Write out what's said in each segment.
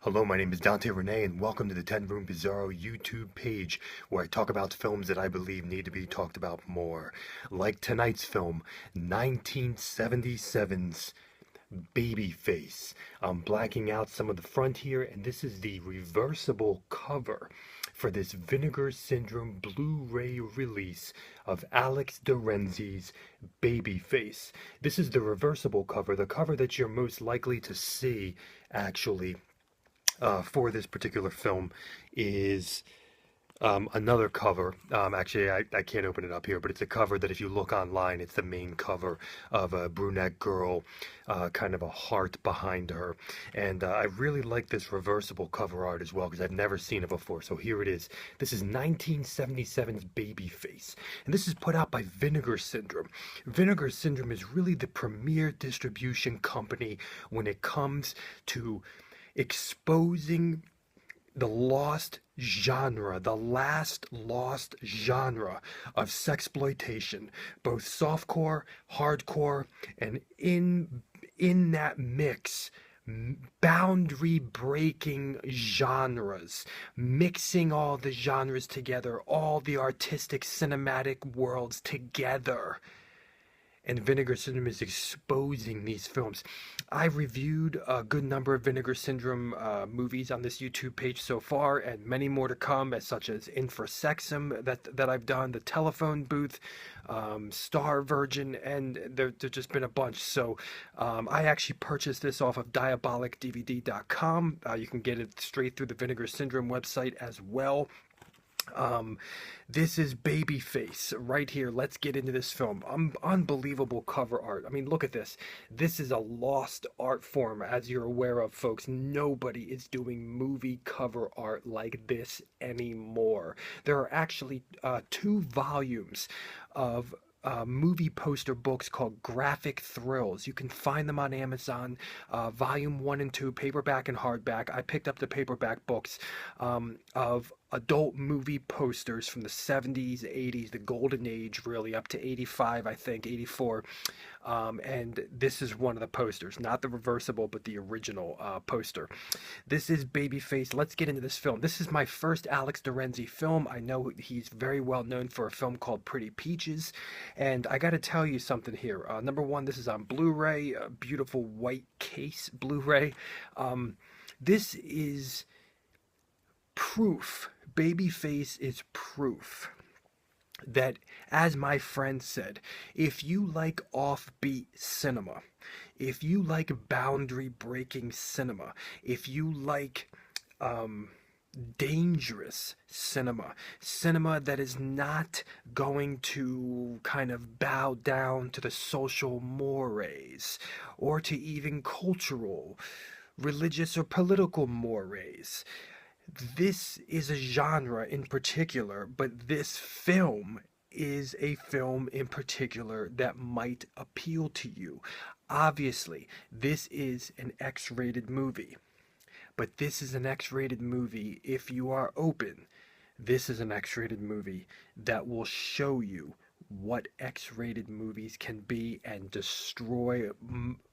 Hello, my name is Dante Renee, and welcome to the 10 Room Bizarro YouTube page, where I talk about films that I believe need to be talked about more. Like tonight's film, 1977's Babyface. I'm blacking out some of the front here, and this is the reversible cover for this Vinegar Syndrome Blu-ray release of Alex Dorenzi's Babyface. This is the reversible cover, the cover that you're most likely to see, actually, for this particular film is another cover. Actually, I can't open it up here, but it's a cover that if you look online, it's the main cover of a brunette girl, kind of a heart behind her. And I really like this reversible cover art as well because I've never seen it before. So here it is. This is 1977's Babyface. And this is put out by Vinegar Syndrome. Vinegar Syndrome is really the premier distribution company when it comes to exposing the lost genre, the last lost genre of sexploitation, both softcore, hardcore, and in that mix, boundary breaking genres, mixing all the genres together, all the artistic cinematic worlds together. And Vinegar Syndrome is exposing these films. I've reviewed a good number of Vinegar Syndrome movies on this YouTube page so far, and many more to come, as such as Infrasexum that I've done, The Telephone Booth, Star Virgin, and there's just been a bunch. So I actually purchased this off of diabolicdvd.com. You can get it straight through the Vinegar Syndrome website as well. This is Babyface right here. Let's get into this film. Unbelievable cover art. I mean, look at this. This is a lost art form, as you're aware of, folks. Nobody is doing movie cover art like this anymore. There are actually 2 volumes of movie poster books called Graphic Thrills. You can find them on Amazon, volume 1 and 2, paperback and hardback. I picked up the paperback books of adult movie posters from the 70s, 80s, the golden age, really, up to 85, I think, 84. And this is one of the posters, not the reversible, but the original poster. This is Babyface. Let's get into this film. This is my first Alex Dorenzi film. I know he's very well known for a film called Pretty Peaches. And I got to tell you something here. Number one, this is on Blu-ray, a beautiful white case Blu-ray. This is proof. Babyface is proof that, as my friend said, if you like offbeat cinema, if you like boundary breaking cinema, if you like dangerous cinema that is not going to kind of bow down to the social mores or to even cultural, religious, or political mores. This is a genre in particular, but this film is a film in particular that might appeal to you. Obviously, this is an X-rated movie, but this is an X-rated movie if you are open. This is an X-rated movie that will show you what X-rated movies can be and destroy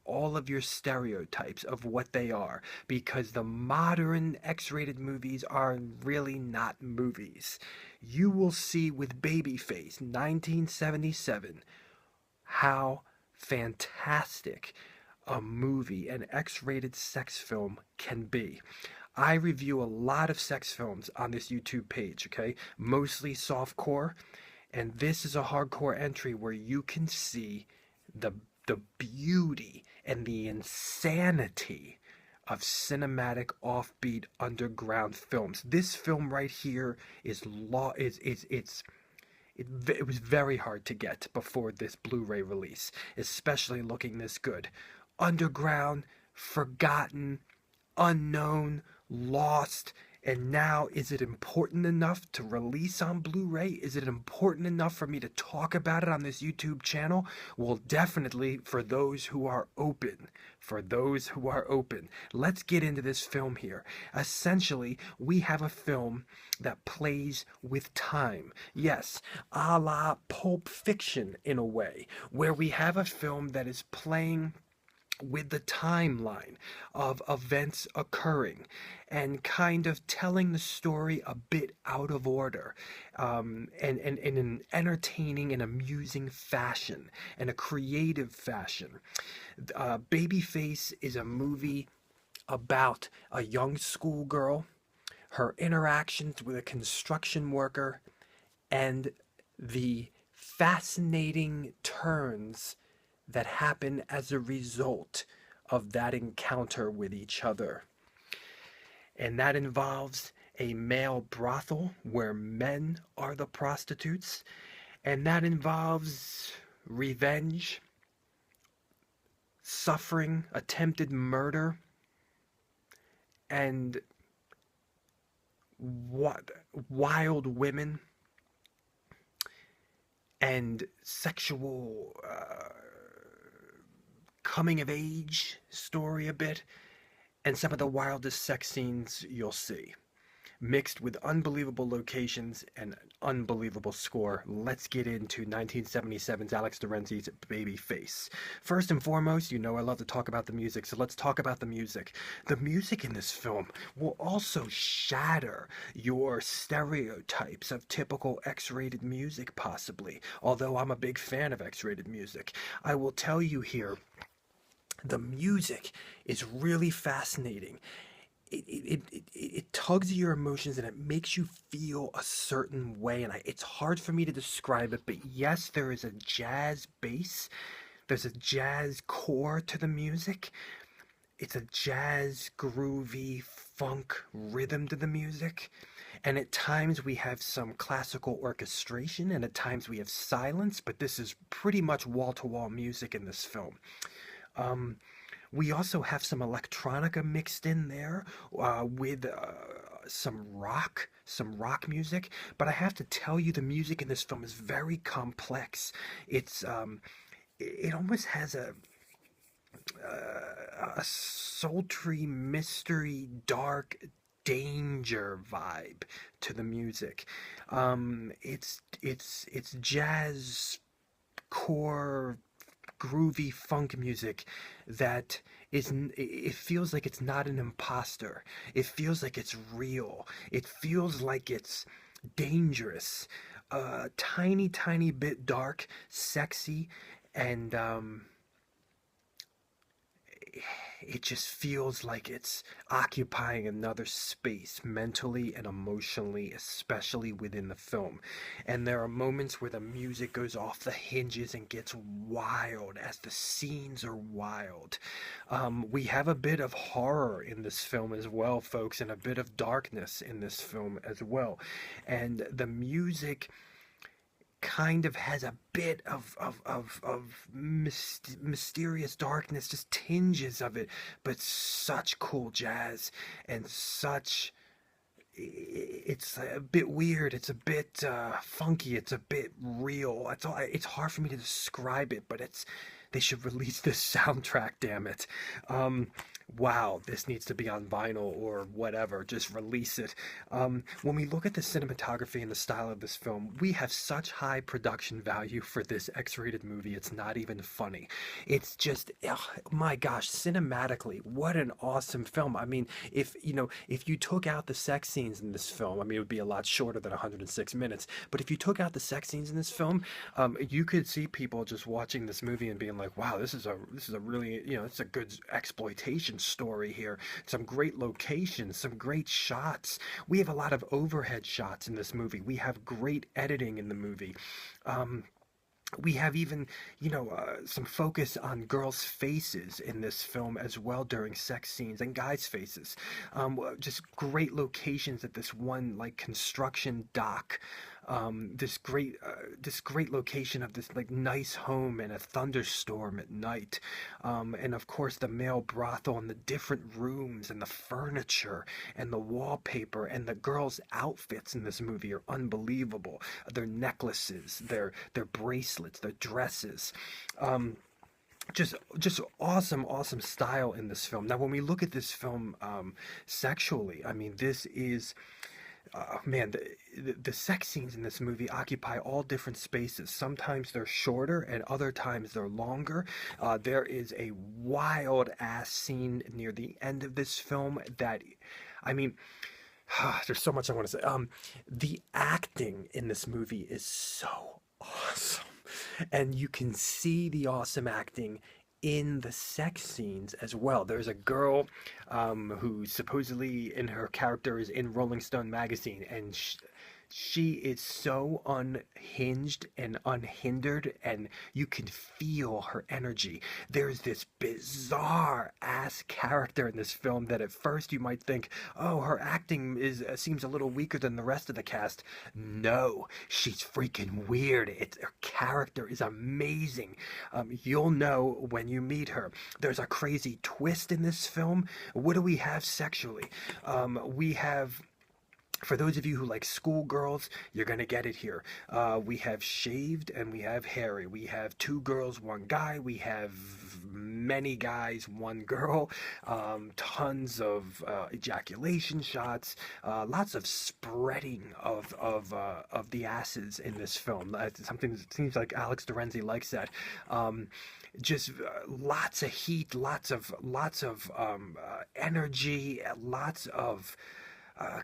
all of your stereotypes of what they are, because the modern X-rated movies are really not movies. You will see with Babyface 1977 how fantastic a movie, an X-rated sex film, can be. I review a lot of sex films on this YouTube page, okay? Mostly softcore. And this is a hardcore entry where you can see the beauty and the insanity of cinematic offbeat underground films. This film right here it was very hard to get before this Blu-ray release, especially looking this good. Underground, forgotten, unknown, lost. And now, is it important enough to release on Blu-ray? Is it important enough for me to talk about it on this YouTube channel? Well, definitely for those who are open. For those who are open. Let's get into this film here. Essentially, we have a film that plays with time. Yes, a la Pulp Fiction in a way, where we have a film that is playing with the timeline of events occurring and kind of telling the story a bit out of order, and in an entertaining and amusing fashion and a creative fashion. Babyface is a movie about a young schoolgirl, her interactions with a construction worker, and the fascinating turns that happen as a result of that encounter with each other. And that involves a male brothel where men are the prostitutes, and that involves revenge, suffering, attempted murder, and what wild women and sexual coming of age story a bit, and some of the wildest sex scenes you'll see, mixed with unbelievable locations and an unbelievable score. Let's get into 1977's Alex de Renzi's Babyface. First and foremost, you know I love to talk about the music, so let's talk about the music. The music in this film will also shatter your stereotypes of typical X-rated music, possibly, although I'm a big fan of X-rated music. I will tell you here, the music is really fascinating. It tugs at your emotions and it makes you feel a certain way, and it's hard for me to describe it, but yes, there is a jazz bass, there's a jazz core to the music. It's a jazz groovy funk rhythm to the music, and at times we have some classical orchestration, and at times we have silence, but this is pretty much wall-to-wall music in this film. um, we also have some electronica mixed in there, with some rock music. But I have to tell you, the music in this film is very complex. It almost has a sultry, mystery, dark, danger vibe to the music. It's jazz core groovy funk music that it feels like it's not an imposter. It feels like it's real. It feels like it's dangerous. Tiny bit dark, sexy, and it just feels like it's occupying another space mentally and emotionally, especially within the film. And there are moments where the music goes off the hinges and gets wild as the scenes are wild. We have a bit of horror in this film as well, folks, and a bit of darkness in this film as well. And the music kind of has a bit of mysterious darkness, just tinges of it, but such cool jazz and such. It's a bit weird. It's a bit funky. It's a bit real. It's all. It's hard for me to describe it, but it's. They should release this soundtrack. Damn it. Wow, this needs to be on vinyl or whatever. Just release it. When we look at the cinematography and the style of this film, we have such high production value for this X-rated movie. It's not even funny. It's just, oh my gosh, cinematically, what an awesome film. I mean, if you took out the sex scenes in this film, I mean, it would be a lot shorter than 106 minutes. But if you took out the sex scenes in this film, you could see people just watching this movie and being like, "Wow, this is a really, it's a good exploitation story here. Some great locations, some great shots. We have a lot of overhead shots in this movie. We have great editing in the movie. We have even, some focus on girls' faces in this film as well during sex scenes, and guys' faces. Just great locations at this one like construction dock. This great location of this like nice home in a thunderstorm at night, and of course the male brothel and the different rooms and the furniture and the wallpaper and the girls' outfits in this movie are unbelievable. Their necklaces, their bracelets, their dresses. Just awesome style in this film. Now when we look at this film, sexually, I mean, Man, the sex scenes in this movie occupy all different spaces. Sometimes they're shorter, and other times they're longer. There is a wild ass scene near the end of this film that, I mean, there's so much I want to say. The acting in this movie is so awesome, and you can see the awesome acting in the sex scenes as well. There's a girl who supposedly in her character is in Rolling Stone magazine, and she is so unhinged and unhindered, and you can feel her energy. There's this bizarre ass character in this film that at first you might think, oh, her acting is seems a little weaker than the rest of the cast. No, she's freaking weird. Her character is amazing. You'll know when you meet her. There's a crazy twist in this film. What do we have sexually? We have, for those of you who like schoolgirls, you're gonna get it here. We have shaved and we have hairy. We have two girls, one guy. We have many guys, one girl. Tons of ejaculation shots. Lots of spreading of the asses in this film. Something that seems like Alex Dorenzi likes that. Just lots of heat, lots of energy, lots of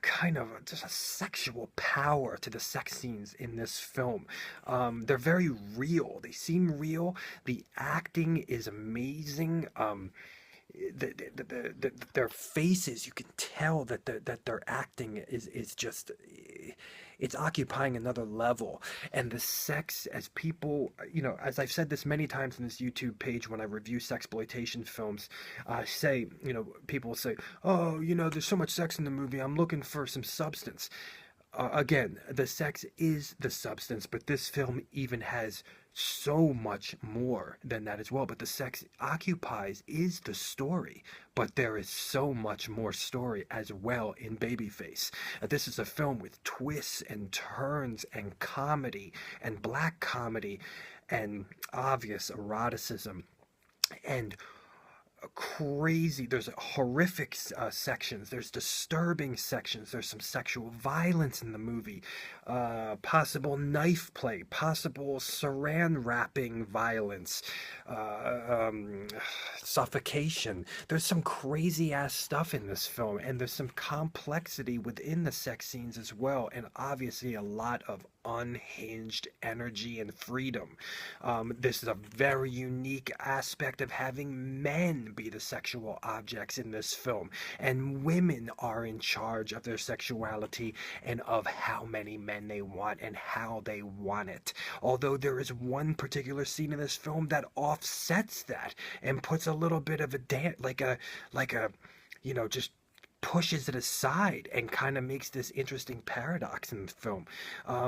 kind of just a sexual power to the sex scenes in this film. They're very real. They seem real. The acting is amazing. Their faces, you can tell that their acting is just, it's occupying another level. And the sex, as people, as I've said this many times in this YouTube page when I review sexploitation films, say, people say, oh, there's so much sex in the movie, I'm looking for some substance. Again, the sex is the substance, but this film even has so much more than that as well. But the sex occupies is the story, but there is so much more story as well in Babyface. This is a film with twists and turns and comedy and black comedy and obvious eroticism and crazy. There's horrific sections, there's disturbing sections, there's some sexual violence in the movie, possible knife play, possible saran wrapping violence, suffocation. There's some crazy ass stuff in this film, and there's some complexity within the sex scenes as well, and obviously a lot of unhinged energy and freedom. This is a very unique aspect of having men be the sexual objects in this film, and women are in charge of their sexuality and of how many men they want and how they want it. Although there is one particular scene in this film that offsets that and puts a little bit of a just pushes it aside and kind of makes this interesting paradox in the film.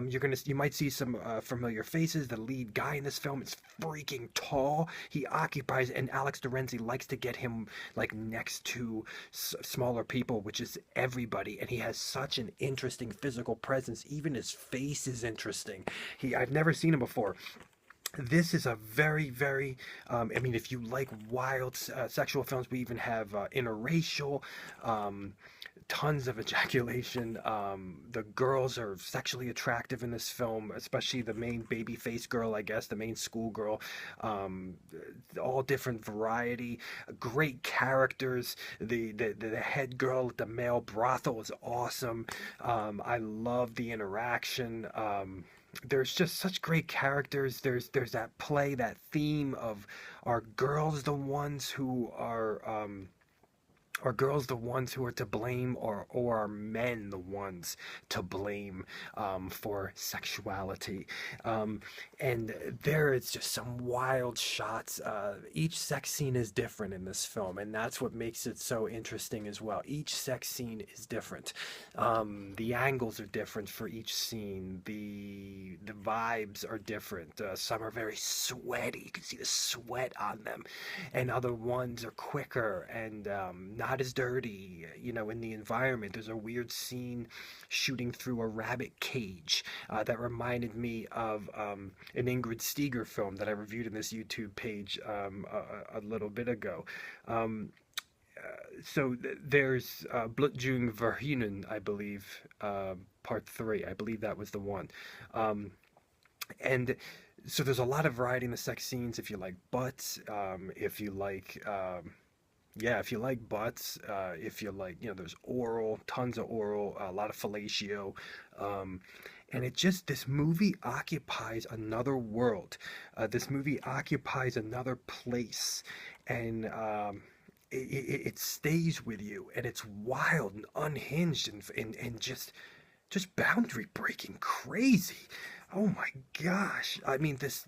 You might see some familiar faces. The lead guy in this film is freaking tall. He occupies, and Alex Dorenzi likes to get him like next to smaller people, which is everybody. And he has such an interesting physical presence. Even his face is interesting. I've never seen him before. This is a very, very, if you like wild sexual films, we even have interracial, tons of ejaculation. The girls are sexually attractive in this film, especially the main baby face girl, I guess, the main school girl. All different variety, great characters. The head girl at the male brothel is awesome. I love the interaction. There's just such great characters. There's that play, that theme of, are girls the ones who are girls the ones who are to blame, or are men the ones to blame for sexuality? And there is just some wild shots. Each sex scene is different in this film, and that's what makes it so interesting as well. Each sex scene is different. The angles are different for each scene. The vibes are different. Some are very sweaty. You can see the sweat on them, and other ones are quicker and not as dirty, in the environment. There's a weird scene shooting through a rabbit cage that reminded me of an Ingrid Steger film that I reviewed in this YouTube page a little bit ago. there's Blutjung Verhinen, I believe, part three. I believe that was the one. Um, and so there's a lot of variety in the sex scenes. If you like butts, if you like yeah, if you like butts, if you like, there's oral, tons of oral, a lot of fellatio, um, and this movie occupies another world. This movie occupies another place, and it stays with you, and it's wild and unhinged and just boundary breaking crazy. Oh my gosh! I mean, this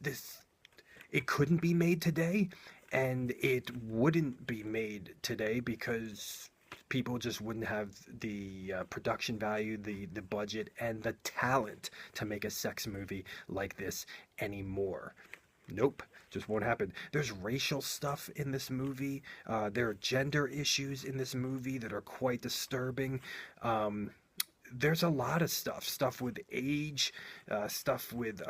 it couldn't be made today, and it wouldn't be made today because people just wouldn't have the production value, the budget, and the talent to make a sex movie like this anymore. Nope, just won't happen. There's racial stuff in this movie. There are gender issues in this movie that are quite disturbing. There's a lot of stuff with age, stuff with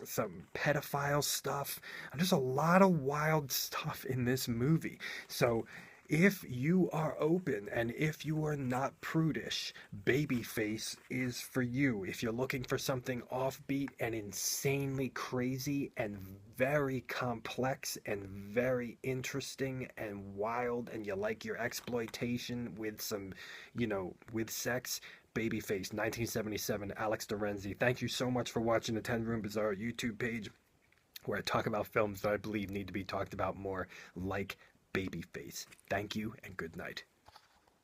some pedophile stuff. There's a lot of wild stuff in this movie. So if you are open and if you are not prudish, Babyface is for you. If you're looking for something offbeat and insanely crazy and very complex and very interesting and wild, and you like your exploitation with some, with sex, Babyface, 1977, Alex Dorenzi. Thank you so much for watching the 10 Room Bizarre YouTube page, where I talk about films that I believe need to be talked about more, like Babyface. Thank you and good night.